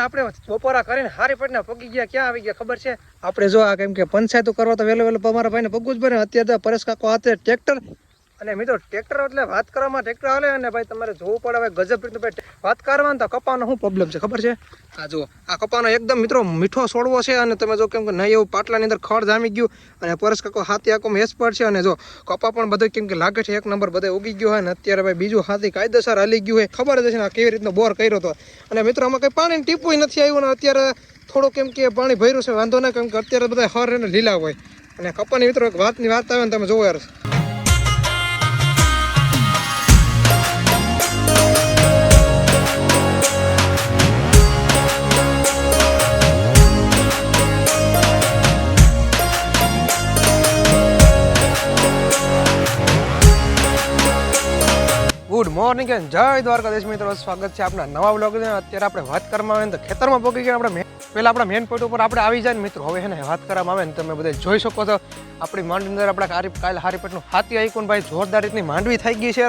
આપણે બપોરા કરીને હારી પટના પગી ગયા ક્યાં આવી ગયા ખબર છે આપણે જો આ કેમ કે પંચાયતો કરવા તો વહેલો અમારા ભાઈને પગવું જ પડે અત્યારે તો પરેશ કાકો હાથે ટ્રેક્ટર અને મિત્રો ટ્રેક્ટર એટલે વાત કરવામાં ટ્રેક્ટર હાલે અને ભાઈ તમારે જોવું પડે હવે ગજબ રીતનું ભાઈ વાત કરવાનું તો કપાનો શું પ્રોબ્લેમ છે ખબર છે આ જો આ કપાનો એકદમ મિત્રો મીઠો છોડવો છે અને તમે જો કેમ કે નહીં એવું પાટલાની અંદર ખડ જામી ગયું અને પરેશ કાકો હાથી આકોમાં એક્સપર્ટ છે અને જો કપા પણ બધું કેમ કે લાગે છે એક નંબર બધે ઉગી ગયો હોય ને અત્યારે ભાઈ બીજું હાથી કાયદેસર હાલી ગયું હોય ખબર જ છે ને કેવી રીતનો બોર કર્યો હતો અને મિત્રો આમાં કંઈ પાણીની ટીપું નથી આવ્યું ને અત્યારે થોડું કેમ કે પાણી ભર્યું છે વાંધો ના કેમ કે અત્યારે બધા હર એને લીલા હોય અને કપાની મિત્રો એક વાતની વાત આવે ને તમે જોવો યાર ગુડ મોર્નિંગ એન્ડ જય દ્વારકાધીશ મિત્રો સ્વાગત છે આપણા નવા બ્લોગની અત્યારે આપણે વાત કરવામાં આવે ને તો ખેતરમાં પહોંચી ગયા આપણે પહેલાં આપણા મેન પોઈન્ટ ઉપર આપણે આવી જાય ને મિત્રો હવે ને વાત કરવામાં આવે ને તમે બધા જોઈ શકો છો આપણી માંડવી અંદર આપણે કાલે હારીપટનું હાથી આઈકોન ભાઈ જોરદાર રીતની માંડવી થઈ ગઈ છે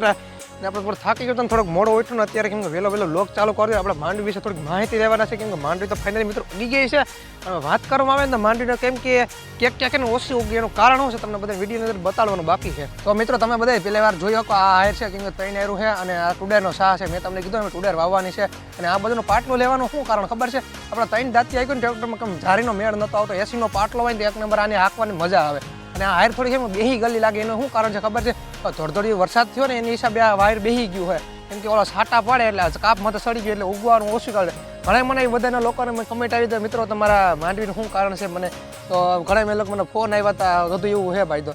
અને આપણે પર થાકી ગયો થોડોક મોડો ઉઠ્યો ને અત્યારે કેમ કે વહેલો વ્લોગ ચાલુ કર્યો આપણે માંડવી વિશે થોડીક માહિતી લેવાના છે કેમ કે માંડવી તો ફાઇનલી મિત્રો ઉગી ગઈ છે હવે વાત કરવામાં આવે ને માંડવીને કેમ કે ક્યાંક ઓછી ઉગી એનું કારણ શું છે તમને બધા વિડીયોની અંદર બતાડવાનું બાકી છે તો મિત્રો તમે બધા પહેલી વાર જોઈ શકો આ હાયર છે કેમ કે ત્રણ હાયરું છે અને આ ટુડેરનો શાહ છે મેં તમને કીધું ટુડેર વાવવાની છે અને આ બધું પાટલો લેવાનું શું કારણ ખબર છે આપણે ત્રણ દાંતી આવી ને ટ્રેક્ટરમાં કેમ ઝારીનો મેળ નતો આવતો એસીનો પાટલો હોય ને એક નંબર આને હાંકવાની મજા આવે અને આ હાયર થોડી કેમ બેહી ગલી લાગે એનું શું કારણ છે ખબર છે થોડી વરસાદ થયો ને એની હિસાબે આ વાયર બેહી ગયું હોય કેમ કે ઓલા છાંટા પડે એટલે કાપ માથે સડી ગયું એટલે ઉગવાનું ઓછું કરે ઘણા મને એ બધાના લોકોને મેં કમેન્ટ આવી તો મિત્રો તમારા માંડવીનું શું કારણ છે મને તો ઘણા મેં લોકો મને ફોન આવ્યા હતા બધું એવું છે ભાઈ તો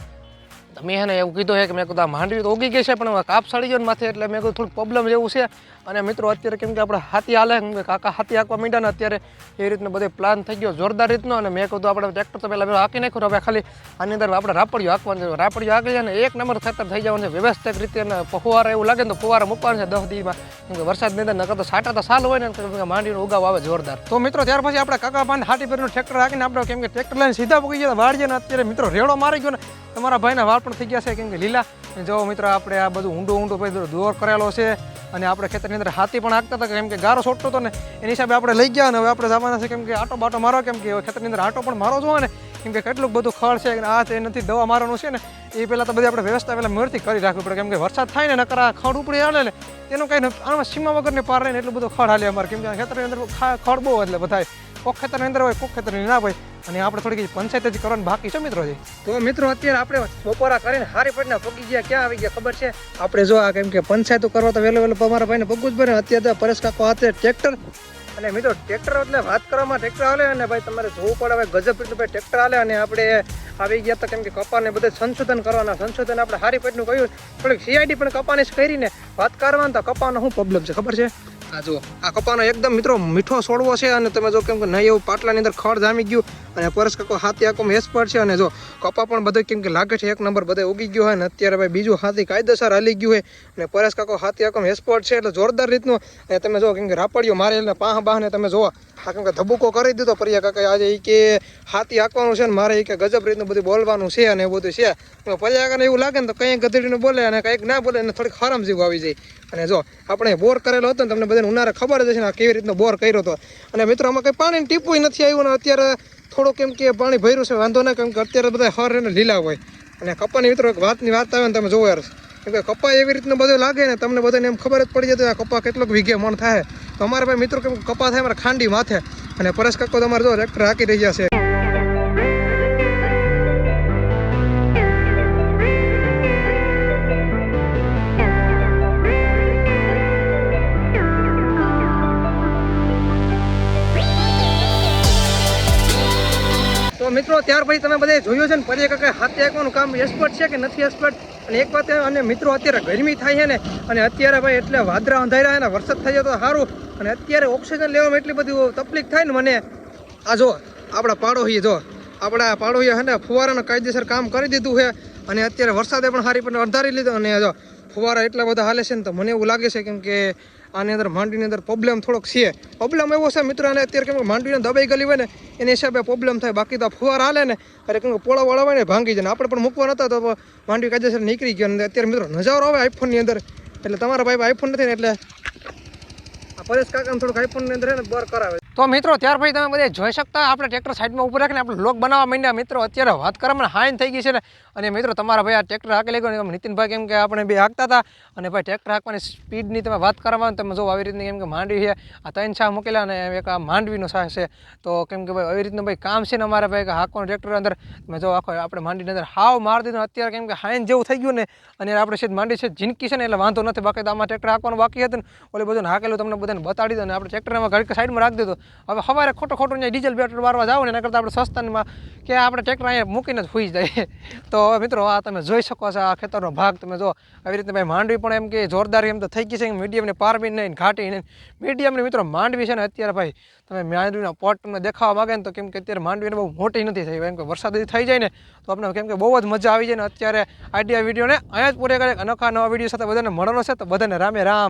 મેં એને એવું કીધું છે કે મેં કીધું આ માંડવી તો ઉગી ગઈ છે પણ કાપ સડી ગયો ને માથે એટલે મેં કીધું થોડુંક પ્રોબ્લેમ જેવું છે અને મિત્રો અત્યારે કેમ કે આપણે હાથી હાલે કાકા હાથી હાંકવા માંડ્યા ને અત્યારે એ રીતનો બધો પ્લાન થઈ ગયો જોરદાર રીતનો અને મેં કીધું આપણે ટ્રેક્ટર તો પહેલાં હાંકી નાખ્યું હવે ખાલી આની અંદર આપણે રાપડિયું હાંકવાનું છે રાપડિયું હાંકી જાય ને એક નંબર ખેતર થઈ જવાનું છે વ્યવસ્થિત રીતે અને ફુવારા એવું લાગે ને તો ફુવારા મૂકવાનું છે 10 દીમાં કેમ કે વરસાદ નહીં નકર તો છાંટા તો સાલ હોય ને માંડવીનો ઉગાવ આવે જોરદાર તો મિત્રો ત્યાર પછી આપણે કાકા પાન હાથી પરનું ટ્રેક્ટર હાંકીને આપણે કેમ કે ટ્રેક્ટર લઈને સીધા પકી ગયા વાળીએ ને અત્યારે મિત્રો રેડો મારી ગયો ને તમારા ભાઈના વાળ પણ થઈ ગયા છે કેમ કે લીલા જો મિત્રો આપણે આ બધું ઊંડું પછી દોર કરેલો છે અને આપણે ખેતરની અંદર હાથી પણ હાંકતા હતા કેમ કે ગારો છોડતો હતો ને એની હિસાબે આપણે લઈ ગયા ને હવે આપણે જવાના છે કેમ કે આટો બાટો મારો કેમ કે ખેતરની અંદર આટો પણ મારો જોવા ને કેમ કે કેટલું બધું ખડ છે આ તે નથી દવા મારવાનું છે ને એ પહેલાં તો બધી આપણે વ્યવસ્થા પહેલાં મરથી કરી રાખવી પડે કેમ કે વરસાદ થાય ને નકર આ ખડ ઉપડી આવે ને તેનું કંઈ આમાં સીમા વગરની પાર રહે ને એટલું બધું ખડ હાલે અમારે કેમ કે ખેતરની અંદર ખડ બહુ એટલે બધા કોક ખેતરની અંદર હોય કોક ખેતરની ના હોય અને આપણે થોડીક પંચાયત જ કરવાની બાકી છે મિત્રો તો મિત્રો અત્યારે આપણે બપોરા કરીને હારી પટના પગી ગયા ક્યાં આવી ગયા ખબર છે આપણે જો આ કેમ કે પંચાયતો કરવા તો વહેલો અમારા ભાઈને પગવું જ પડે અત્યારે તો પરેશ કાકો હાથે ટ્રેક્ટર અને મિત્રો ટ્રેક્ટર એટલે વાત કરવામાં ટ્રેક્ટર હાલે અને ભાઈ તમારે જોવું પડે હવે ગજબ રીતનું ભાઈ ટ્રેક્ટર હાલે અને આપણે આવી ગયા હતા કેમ કે કપાને બધે સંશોધન કરવાના સંશોધન આપણે હારી પેટનું કહ્યું થોડીક સીઆઈડી પણ કપાને કરીને વાત કરવાનું તો કપાનો શું પ્રોબ્લેમ છે ખબર છે આ જો આ કપાનો એકદમ મિત્રો મીઠો છોડવો છે અને તમે જો કેમ કે નહીં એવું પાટલાની અંદર ખડ જામી ગયું અને પરેશ કાકો હાથી આકોમાં એક્સપર્ટ છે અને જો કપા પણ બધું કેમ કે લાગે છે એક નંબર બધે ઉગી ગયો હોય ને અત્યારે ભાઈ બીજું હાથી કાયદેસર હાલી ગયું હોય અને પરેશ કાકો હાથી આકોમાં એક્સપર્ટ છે એટલે જોરદાર રીતનું અને તમે જો કેમ કે રાપડીઓ મારે એટલે પાહ બાહને તમે જોવો આ કેમ કે ધબુકો કરી દીધો પરિયા કાકા આજે એ કે હાથી હાંકવાનું છે ને મારે એ કે ગજબ રીતનું બધું બોલવાનું છે અને એવું બધું છે પરિયા કાકાને એવું લાગે ને તો કંઈક ગધેડીનું બોલે અને કંઈક ના બોલે અને થોડીક હરામ જેવું આવી જાય અને જો આપણે બોર કરેલો હતો ને તમને બધાને ઉનાળે ખબર જ છે ને કેવી રીતનો બોર કર્યો હતો અને મિત્રો આમાં કંઈ પાણીની ટીપું નથી આવ્યું ને અત્યારે થોડું કેમ કે પાણી ભર્યું છે વાંધો ના કેમ કે અત્યારે બધા હર એને લીલા હોય અને કપાની મિત્રો એક વાતની વાત આવે ને તમે જોવો યાર કેમ કે કપા એવી રીતનું બધું લાગે ને તમને બધાને એમ ખબર જ પડી જતી આ કપા કેટલોક વીઘે મણ થાય તો અમારે ભાઈ મિત્રો કેમ કપા થાય અમારે ખાંડી માથે અને પરેશ કાકો તમારે જો ટ્રેક્ટર હાંકી રહ્યા છે તો મિત્રો ત્યાર પછી તમે બધા જોયું છે ને પરિયા કાકા હાથી હાંકવાનું કામ એક્સપર્ટ છે કે નથી એક્સપર્ટ અને એક વાત અને મિત્રો અત્યારે ગરમી થાય છે ને અને અત્યારે ભાઈ એટલે વાદળા અંધાર્યા ને વરસાદ થઈ જાય તો સારું અને અત્યારે ઓક્સિજન લેવામાં એટલી બધી તકલીફ થાય ને મને આ જો આપણા પાડોશી જો આપણા પાડોશી છે ને ફુવારાનું કાયદેસર કામ કરી દીધું છે અને અત્યારે વરસાદે પણ સારી પણ અંધારી લીધો અને જો ફુવારા એટલા બધા હાલે છે ને તો મને એવું લાગે છે કેમ કે આની અંદર માંડવીની અંદર પ્રોબ્લેમ થોડોક છે પ્રોબ્લેમ એવો છે મિત્રો અને અત્યારે કેમ કે માંડવીને દબાઈ ગલી હોય ને એના હિસાબે પ્રોબ્લેમ થાય બાકી તો ફુવાર હાલે ને અરે કેમ કે પોળા વાળા હોય ને ભાંગી જાય આપણે પણ મૂકવા નતા તો માંડવી કાયદેસર નીકળી ગયો અને અત્યારે મિત્રો નજારો આવે આઈફોનની અંદર એટલે તમારા ભાઈ આઈફોન નથી ને એટલે પરેશ કાકાને થોડુંક આઈફોનની અંદર હે ને બર કરાવે. તો મિત્રો ત્યાર પછી તમે બધા જોઈ શકતા આપણે ટ્રેક્ટર સાઈડમાં ઉપર રાખીને આપણે લોક બનાવવા માંડ્યા. મિત્રો અત્યારે વાત કરવામાં હાઈન થઈ ગઈ છે ને, અને મિત્રો તમારા ભાઈ આ ટ્રેક્ટર હાકેલી ગયો નીતિનભાઈ કેમ કે આપણે બે હાંકતા હતા, અને ભાઈ ટ્રેક્ટર હાંકવાની સ્પીડની તમે વાત કરવામાં તમે જો આવી રીતની કેમ કે માંડવી છે, આ 3 છા મૂકેલા અને એક આ માંડવીનો સાહ છે. તો કેમ કે ભાઈ આવી રીતનું ભાઈ કામ છે ને અમારે ભાઈ હાંકવાનું ટ્રેક્ટર અંદર તમે જો આખો આપણે માંડવીની અંદર હાવ માર દીધું. અત્યારે કેમ કે હાઈન જેવું થઈ ગયું ને, અને આપણે છે માંડવી છે જિંદગી છે ને એટલે વાંધો નથી. બાકી તો આમાં ટ્રેક્ટર હાંકવાનું બાકી હતું ને, ઓલી બધું હાકેલું તમને બધાને બતાડી દો ને આપણે ટ્રેક્ટરમાં ઘડીક સાઈડમાં રાખી દીધું. હવે સવારે ખોટું ડીઝલ પેટ્રોલ વારવા જાવ ને એના કરતાં આપણે સસ્તામાં કે આપણે ટ્રેક્ટર અહીંયા મૂકીને જ સુઈ જાય. તો મિત્રો આ તમે જોઈ શકો છો આ ખેતરનો ભાગ તમે જો આવી રીતે ભાઈ માંડવી પણ એમ કે જોરદાર એમ તો થઈ ગઈ છે, મીડિયમ ને પારબી નહીં ઘાટી નહીં મીડિયમની મિત્રો માંડવી છે ને. અત્યારે ભાઈ તમે માંડવીના પોટ તમને દેખાવા માગે ને તો કેમ કે અત્યારે માંડવીને બહુ મોટી નથી થઈ, એમ કે વરસાદ થઈ જાય ને તો આપણે કેમ કે બહુ જ મજા આવી જાય ને. અત્યારે આઈડિયા વિડીયોને અહીંયા જ પૂરે કરે. અનોખા નવા વિડીયો સાથે બધાને મળવાનો છે, તો બધાને રામે રામ.